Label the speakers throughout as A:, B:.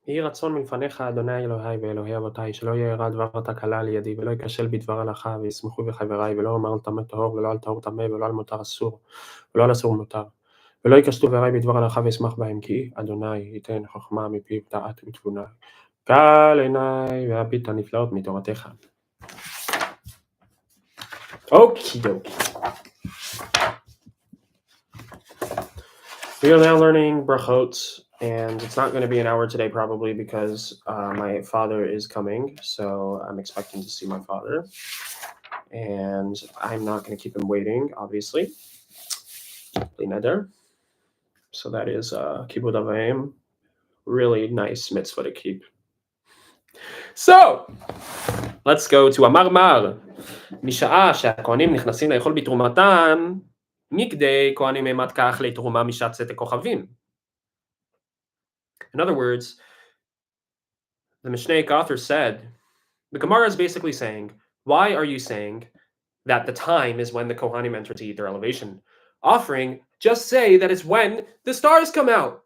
A: יהי רצון מלפניך, אדוני אלוהי ואלוהי אבותי, שלא יהיה רע דבר תקלה לידי, ולא יכשל בדבר הלכה, וישמחו בחברי, ולא אומר על טמא טהור, ולא על טהור טמא, ולא על מותר אסור, ולא על אסור מותר. ולא יקשתו חברי בדבר הלכה וישמח בהם, כי אדוני ייתן חכמה מפיו דעת ותבונה. קל עיניי והביט הנפלאות מתורתך. Okie dokie. We are now learning Berachot, and it's not going to be an hour today probably because my father is coming, so I'm expecting to see my father, and I'm not going to keep him waiting, obviously. So that is Kibud Avayim, really nice mitzvah to keep. So, let's go to Amar Mar. משעה שהכהנים נכנסים לאכול בתרומתם, מכדי כהנים אימת כך לתרומה משעת צאת כוכבים. In other words, the Mishnaic author said, the Gemara is basically saying, why are you saying that the time is when the Kohanim enter to eat their elevation offering? Just say that it's when the stars come out.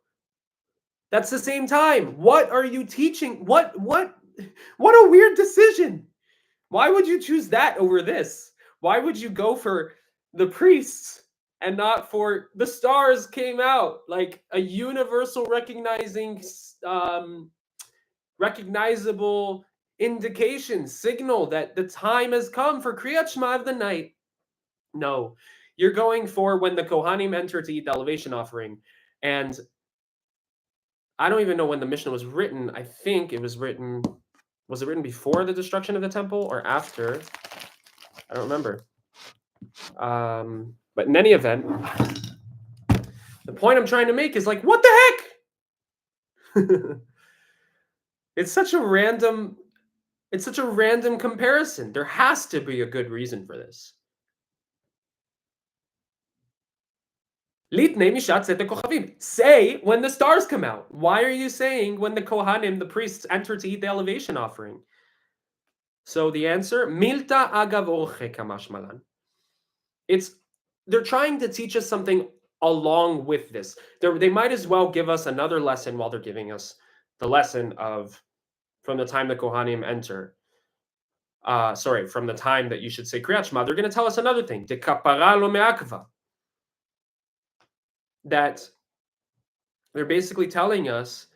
A: That's the same time. What are you teaching? What a weird decision. Why would you choose that over this? Why would you go for the priests and not for the stars came out? Like a universal recognizable indication, signal that the time has come for Kriyat Shema of the night. No, you're going for when the Kohanim enter to eat the elevation offering. And I don't even know when the Mishnah was written. I think it was written before the destruction of the temple or after? I don't remember. But in any event, the point I'm trying to make is like, what the heck? It's such a random comparison. There has to be a good reason for this. Say when the stars come out. Why are you saying when the Kohanim, the priests, enter to eat the elevation offering? So the answer, Milta agav orche kamashmalan. They're trying to teach us something along with this. They might as well give us another lesson while they're giving us the lesson of from the time the Kohanim enter. From the time that you should say Kriyat Shema, they're going to tell us another thing. De kapara lo me'akva. That they're basically telling us,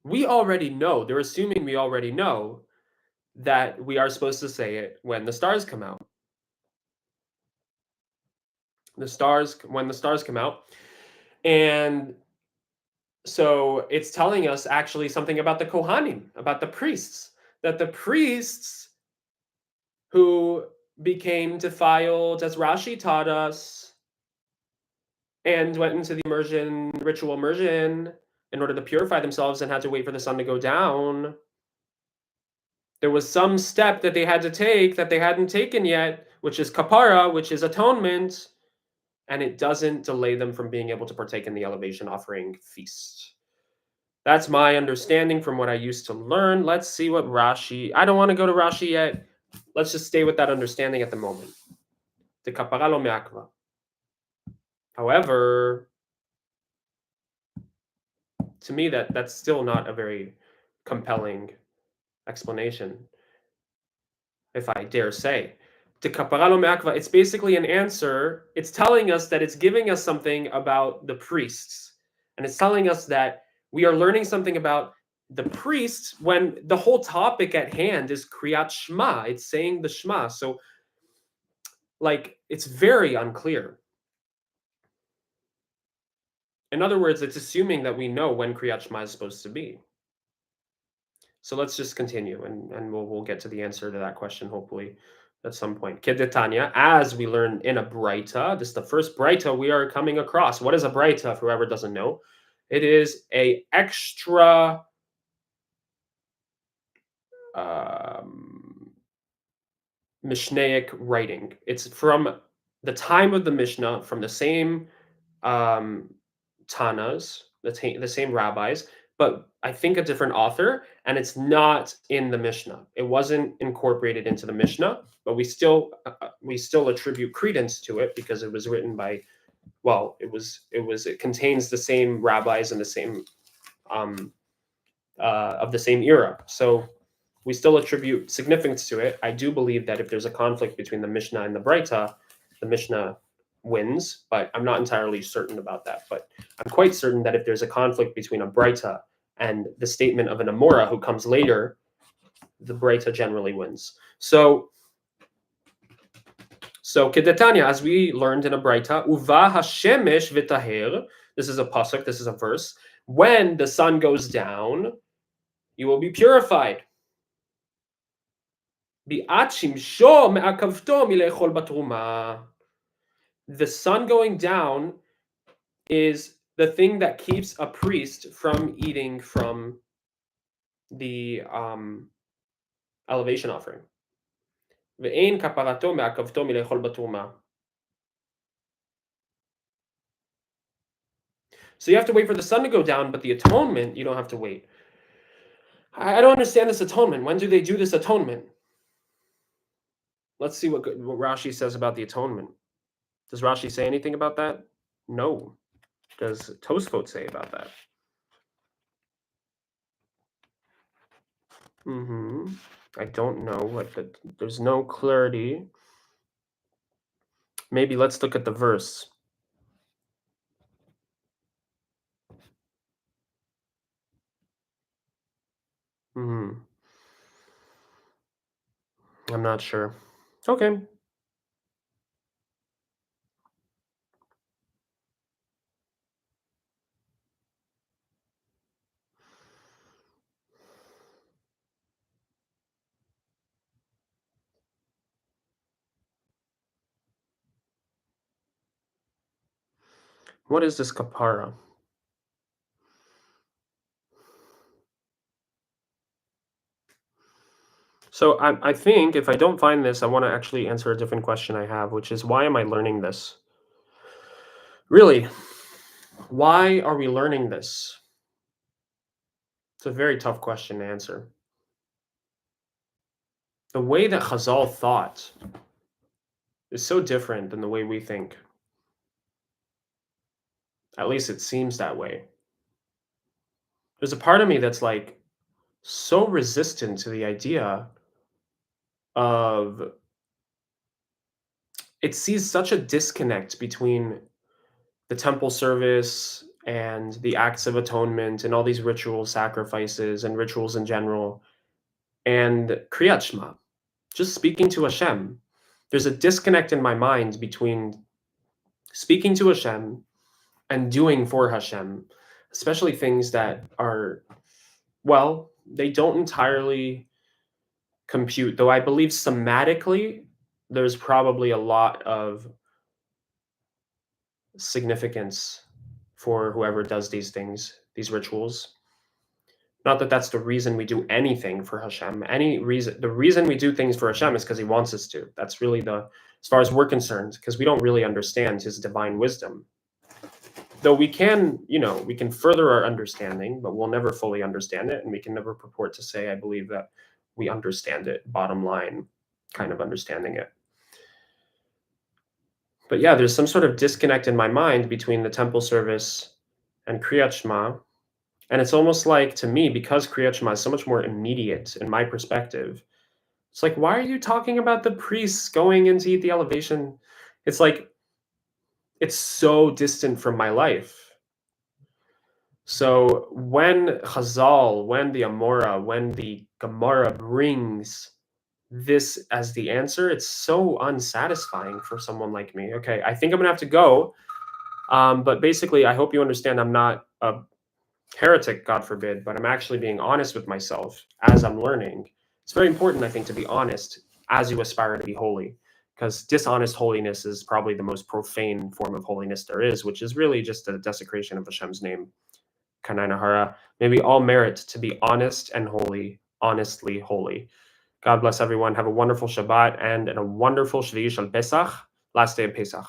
A: we already know, they're assuming we already know that we are supposed to say it when the stars come out. When the stars come out. And so it's telling us actually something about the Kohanim, about the priests, that the priests who became defiled, as Rashi taught us, and went into the ritual immersion in order to purify themselves and had to wait for the sun to go down. There was some step that they had to take that they hadn't taken yet, which is kapara, which is atonement, and it doesn't delay them from being able to partake in the elevation offering feast. That's my understanding from what I used to learn. Let's see what Rashi, I don't want to go to Rashi yet. Let's just stay with that understanding at the moment. The kapara lo me'akva. However, to me, that's still not a very compelling explanation, if I dare say. The kapara lo me'akva, it's basically an answer. It's telling us that it's giving us something about the priests. And it's telling us that we are learning something about the priests when the whole topic at hand is Kriyat Shema. It's saying the Shema. So, it's very unclear. In other words, it's assuming that we know when Kriyat Shema is supposed to be. So let's just continue, and we'll get to the answer to that question, hopefully, at some point. Kedetanya, as we learn in a Braita, this is the first Braita we are coming across. What is a Braita, if whoever doesn't know? It is a extra Mishnaic writing. It's from the time of the Mishnah, from the same Tanas, the same rabbis, but I think a different author, and it's not in the Mishnah. It wasn't incorporated into the Mishnah, but we still attribute credence to it because it was written by, it contains the same rabbis and the same of the same era. So we still attribute significance to it. I do believe that if there's a conflict between the Mishnah and the Mishnah wins, but I'm not entirely certain about that. But I'm quite certain that if there's a conflict between a Breita and the statement of an Amora who comes later, the Breita generally wins. So Kedetanya, as we learned in a Breita, Uva Hashemesh v'taher. This is a pasuk. This is a verse. When the sun goes down, you will be purified. The sun going down is the thing that keeps a priest from eating from the elevation offering. So you have to wait for the sun to go down, but the atonement, you don't have to wait. I don't understand this atonement. When do they do this atonement? Let's see what Rashi says about the atonement. Does Rashi say anything about that? No. Does Tosfot say about that? I don't know. There's no clarity. Maybe let's look at the verse. I'm not sure. Okay. What is this kapara? So I think if I don't find this, I want to actually answer a different question I have, which is why am I learning this? Really, why are we learning this? It's a very tough question to answer. The way that Chazal thought is so different than the way we think. At least it seems that way. There's a part of me that's like so resistant to the idea of it sees such a disconnect between the temple service and the acts of atonement and all these ritual sacrifices and rituals in general and Kriyat Shema, just speaking to Hashem. There's a disconnect in my mind between speaking to Hashem and doing for Hashem, especially things that are, well, they don't entirely compute, though I believe somatically there's probably a lot of significance for whoever does these things, these rituals. Not that that's the reason we do anything for Hashem. The reason we do things for Hashem is because He wants us to. That's really as far as we're concerned, because we don't really understand His divine wisdom. Though we can further our understanding, but we'll never fully understand it, and we can never purport to say, I believe that we understand it, bottom line, kind of understanding it. But yeah, there's some sort of disconnect in my mind between the temple service and Kriyat Shema. And it's almost like, to me, because Kriyat Shema is so much more immediate in my perspective, it's like, why are you talking about the priests going in to eat the elevation? It's like, it's so distant from my life. So when Chazal, when the Amora, when the Gemara brings this as the answer, it's so unsatisfying for someone like me. Okay, I think I'm gonna have to go. But basically, I hope you understand I'm not a heretic, God forbid, but I'm actually being honest with myself as I'm learning. It's very important, I think, to be honest as you aspire to be holy, because dishonest holiness is probably the most profane form of holiness there is, which is really just a desecration of Hashem's name. Kanai May we all merit to be honest and holy, honestly holy. God bless everyone. Have a wonderful Shabbat and a wonderful Shvi Shal Pesach, last day of Pesach.